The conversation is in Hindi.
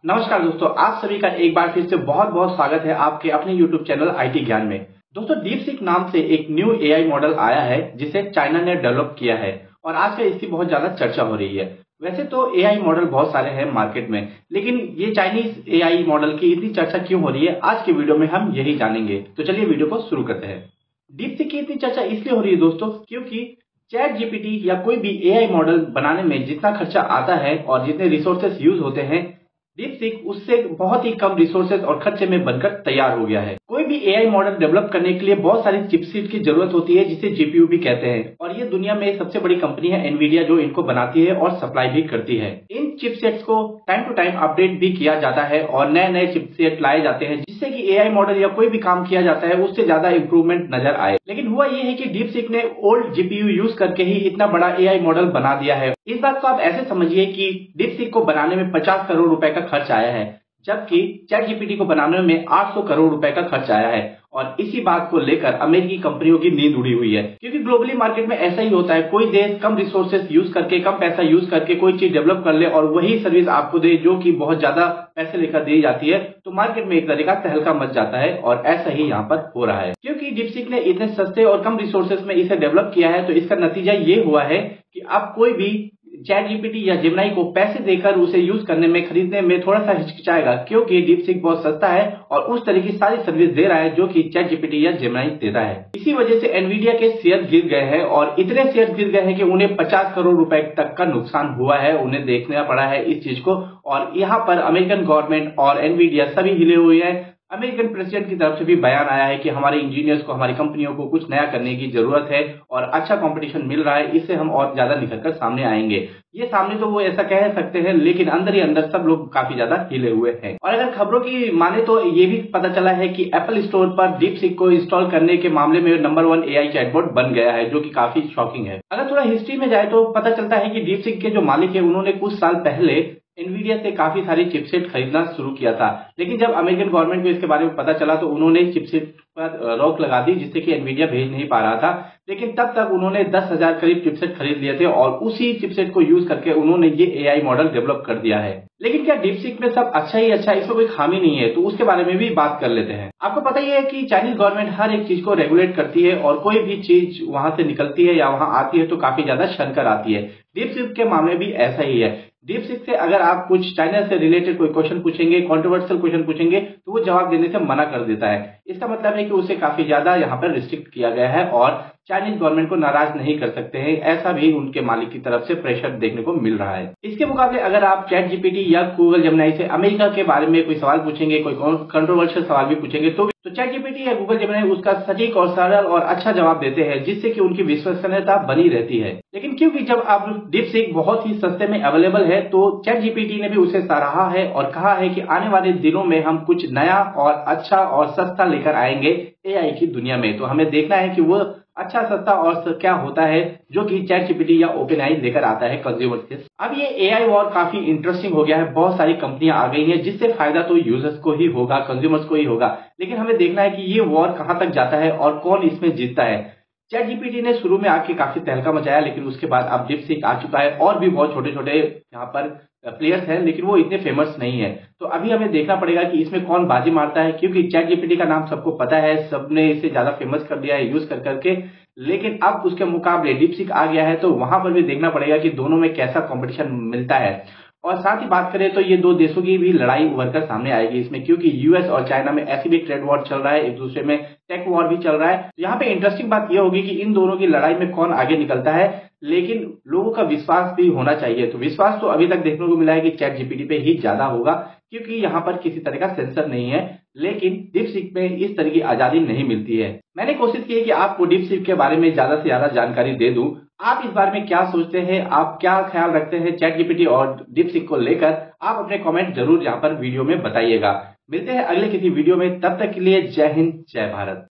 नमस्कार दोस्तों, आप सभी का एक बार फिर से बहुत बहुत स्वागत है आपके अपने YouTube चैनल आईटी ज्ञान में। दोस्तों, डीपसीक नाम से एक न्यू एआई मॉडल आया है जिसे चाइना ने डेवलप किया है और आजकल इसकी बहुत ज्यादा चर्चा हो रही है। वैसे तो एआई मॉडल बहुत सारे हैं मार्केट में, लेकिन ये चाइनीज एआई मॉडल की इतनी चर्चा क्यों हो रही है, आज के वीडियो में हम यही जानेंगे। तो चलिए वीडियो को शुरू करते हैं। डीपसीक की इतनी चर्चा इसलिए हो रही है दोस्तों, क्योंकि चैट जीपीटी या कोई भी एआई मॉडल बनाने में जितना खर्चा आता है और जितने रिसोर्सेस यूज होते हैं, डीपसीक उससे बहुत ही कम रिसोर्सेज और खर्चे में बनकर तैयार हो गया है। कोई भी एआई मॉडल डेवलप करने के लिए बहुत सारी चिपसेट की जरूरत होती है जिसे जीपीयू भी कहते हैं, और ये दुनिया में सबसे बड़ी कंपनी है एनवीडिया जो इनको बनाती है और सप्लाई भी करती है। इन चिपसेट्स को टाइम टू टाइम अपडेट भी किया जाता है और नए नए चिपसेट लाए जाते हैं जिससे कि एआई मॉडल या कोई भी काम किया जाता है उससे ज्यादा इंप्रूवमेंट नजर आए। लेकिन हुआ ये है कि डीपसीक ने ओल्ड जीपीयू यूज करके ही इतना बड़ा एआई मॉडल बना दिया है। इस बात को आप ऐसे समझिए कि डीपसीक को बनाने में 50 करोड़ रुपए का खर्च आया है, जबकि चैट जीपीटी को बनाने में 800 करोड़ रुपए का खर्च आया है। और इसी बात को लेकर अमेरिकी कंपनियों की नींद उड़ी हुई है, क्योंकि ग्लोबली मार्केट में ऐसा ही होता है। कोई देश कम रिसोर्सेज यूज करके, कम पैसा यूज करके कोई चीज डेवलप कर ले और वही सर्विस आपको दे जो कि बहुत ज्यादा पैसे लेकर दी जाती है, तो मार्केट में एक तरह का तहलका मच जाता है। और ऐसा ही यहाँ पर हो रहा है, क्योंकि डीपसीक ने इतने सस्ते और कम रिसोर्सेज में इसे डेवलप किया है, तो इसका नतीजा ये हुआ है कि अब कोई भी चैट जीपीटी या जेमिनी को पैसे देकर उसे यूज करने में, खरीदने में थोड़ा सा हिचकिचाएगा, क्योंकि डीपसीक बहुत सस्ता है और उस तरह की सारी सर्विस दे रहा है जो कि चैट जीपीटी या जेमिनी देता है। इसी वजह से एनवीडिया के शेयर गिर गए हैं और इतने शेयर गिर गए हैं कि उन्हें 50 करोड़ रुपए तक का नुकसान हुआ है। उन्हें देखना पड़ा है इस चीज को, और यहाँ पर अमेरिकन गवर्नमेंट और एनवीडिया सभी हिले हुए हैं। अमेरिकन प्रेसिडेंट की तरफ से भी बयान आया है कि हमारे इंजीनियर्स को, हमारी कंपनियों को कुछ नया करने की जरूरत है और अच्छा कंपटीशन मिल रहा है, इससे हम और ज्यादा निकल कर सामने आएंगे। ये सामने तो वो ऐसा कह सकते हैं, लेकिन अंदर ही अंदर सब लोग काफी ज्यादा हिले हुए हैं। और अगर खबरों की माने तो ये भी पता चला है कि एप्पल स्टोर पर डीपसीक को इंस्टॉल करने के मामले में नंबर 1 एआई चैटबॉट बन गया है, जो कि काफी शॉकिंग है। अगर थोड़ा हिस्ट्री में जाए तो पता चलता है कि डीपसीक के जो मालिक है उन्होंने कुछ साल पहले एनवीडिया से काफी सारी चिपसेट खरीदना शुरू किया था, लेकिन जब अमेरिकन गवर्नमेंट को इसके बारे में पता चला तो उन्होंने चिपसेट पर रोक लगा दी, जिससे कि एनवीडिया भेज नहीं पा रहा था। लेकिन तब तक उन्होंने 10,000 करीब चिपसेट खरीद लिए थे और उसी चिपसेट को यूज करके उन्होंने ये एआई मॉडल डेवलप कर दिया है। लेकिन क्या डीपसीक में सब अच्छा ही अच्छा, इसमें कोई खामी नहीं है? तो उसके बारे में भी बात कर लेते हैं। आपको पता ही है कि चाइनीज गवर्नमेंट हर एक चीज को रेगुलेट करती है और कोई भी चीज वहां से निकलती है या वहां आती है तो काफी ज्यादा शंकर आती है। डीपसीक के मामले भी ऐसा ही है। डीपसीक से अगर आप कुछ चाइना से रिलेटेड कोई क्वेश्चन पूछेंगे, कंट्रोवर्शियल क्वेश्चन पूछेंगे, तो वो जवाब देने से मना कर देता है। इसका मतलब है कि उसे काफी ज्यादा यहाँ पर रिस्ट्रिक्ट किया गया है और चाइनीज गवर्नमेंट को नाराज नहीं कर सकते हैं, ऐसा भी उनके मालिक की तरफ से प्रेशर देखने को मिल रहा है। इसके मुकाबले अगर आप चैट जीपीटी या गूगल जेमिनी से अमेरिका के बारे में कोई सवाल पूछेंगे, कोई कंट्रोवर्शियल सवाल भी पूछेंगे, तो चैट जीपीटी या गूगल जेमिनी उसका सटीक और सरल और अच्छा जवाब देते हैं, जिससे कि उनकी विश्वसनीयता बनी रहती है। लेकिन क्योंकि जब अब डीपसीक बहुत ही सस्ते में अवेलेबल है, तो चैट जीपीटी ने भी उसे सराहा है और कहा है कि आने वाले दिनों में हम कुछ नया और अच्छा और सस्ता लेकर आएंगे एआई की दुनिया में। तो हमें देखना है कि वो अच्छा, सस्ता और क्या होता है जो कि चैट जीपीटी या ओपनएआई लेकर आता है कंज्यूमर के। अब ये एआई वॉर काफी इंटरेस्टिंग हो गया है, बहुत सारी कंपनियां आ गई हैं, जिससे फायदा तो यूजर्स को ही होगा, कंज्यूमर्स को ही होगा। लेकिन हमें देखना है कि ये वॉर कहां तक जाता है और कौन इसमें जीतता है। चैट जीपीटी ने शुरू में आके काफी तहलका मचाया, लेकिन उसके बाद अब डीपसीक आ चुका है और भी बहुत छोटे छोटे यहाँ पर प्लेयर्स हैं, लेकिन वो इतने फेमस नहीं है। तो अभी हमें देखना पड़ेगा कि इसमें कौन बाजी मारता है, क्योंकि चैट जीपीटी का नाम सबको पता है, सबने इसे ज्यादा फेमस कर दिया है यूज कर करके। लेकिन अब उसके मुकाबले डीपसीक आ गया है, तो वहां पर भी देखना पड़ेगा कि दोनों में कैसा कंपटीशन मिलता है। और साथ ही बात करें तो ये दो देशों की भी लड़ाई उभर कर सामने आएगी इसमें, क्योंकि यूएस और चाइना में ऐसी भी ट्रेड वॉर चल रहा है, एक दूसरे में टेक वॉर भी चल रहा है। यहाँ पे इंटरेस्टिंग बात यह होगी कि इन दोनों की लड़ाई में कौन आगे निकलता है, लेकिन लोगों का विश्वास भी होना चाहिए। तो विश्वास तो अभी तक देखने को मिला है कि चैट जीपीटी पे ही ज्यादा होगा, क्योंकि यहाँ पर किसी तरह का सेंसर नहीं है। लेकिन डीपसीक में इस तरह की आजादी नहीं मिलती है। मैंने कोशिश की है कि आपको डीपसीक के बारे में ज्यादा से ज्यादा जानकारी दे दूं। आप इस बारे में क्या सोचते हैं, आप क्या ख्याल रखते हैं चैट जीपीटी और डीपसीक को लेकर? आप अपने कमेंट जरूर यहाँ पर वीडियो में बताइएगा। मिलते हैं अगले किसी वीडियो में, तब तक के लिए जय हिंद, जय भारत।